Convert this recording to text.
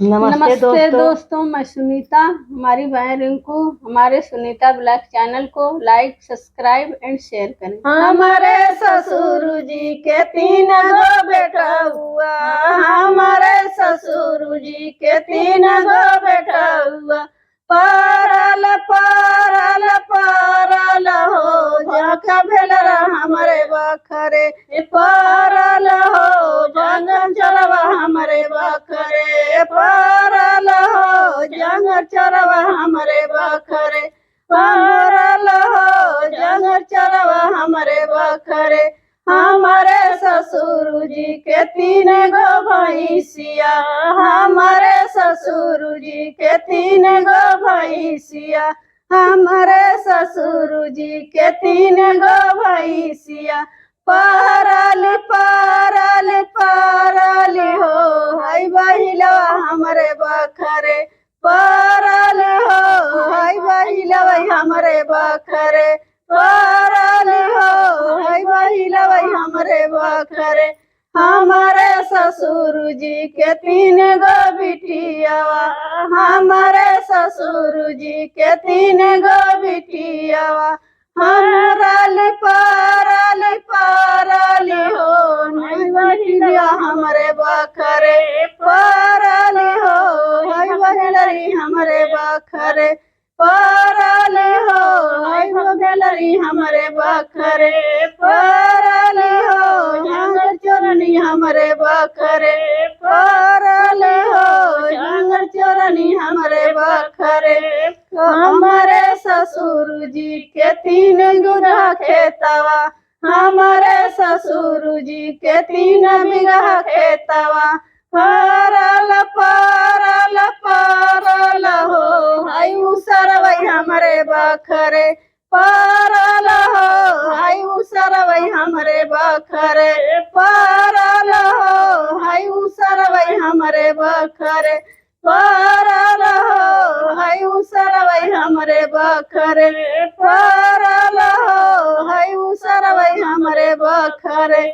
नमस्ते दोस्तों, मैं सुनीता। हमारी बहन रिंकू हमारे सुनीता ब्लॉग चैनल को लाइक, सब्सक्राइब एंड शेयर करें। हमारे ससुर जी के 3 गो बेटा हुआ, हमारे ससुर जी के 3 गो बेटा हुआ। परल परल परल हो जाका भेलरा हमारे बखरे, परल हो जंगल चरवा हमारे बखरे, परल हो जंगल चरवा हमारे बखरे, परल हो जंगल चरवा हमारे बखरे। हमारे ससुर जी के 3 गो भैंसिया, हमारे ससुर जी के 3 गो भैंसिया, हमारे ससुर जी के 3 गो भैंसिया। परल परल परल हो हाय बहिलवा हमारे बखरे, परल हो हाय बहिलवा हमारे बखरे, परल हो हाय बहिलवा हमारे बखरे। हमारे ससुर जी के 3 गो बिटियावा, हमारे ससुर जी के 3 गो बिटियावा। परल परल परल हो नहीं बहिलिया हमारे बखरे, परल हो हाय बहिलरी हमारे बखरे, परल हो हाय बहिलरी हमारे बखरे, परल हो जंगल चोरनी हमारे बखरे, परल हो जंगल चोरनी हमारे बखरे। हमारे ससुर जी के 3 गुना खेतवा, हमारे ससुर जी के 3 बीघा खेतवा। परल परल परल हो हाय उसरवई हमारे बखरे, परल हो हाय उसरवई हमारे बखरे, परल हो हाय उसरवई हमारे बखरे, परल हो हाय उसरवई हमारे बखरे, परल हो हाय उसरवई हमारे बखरे।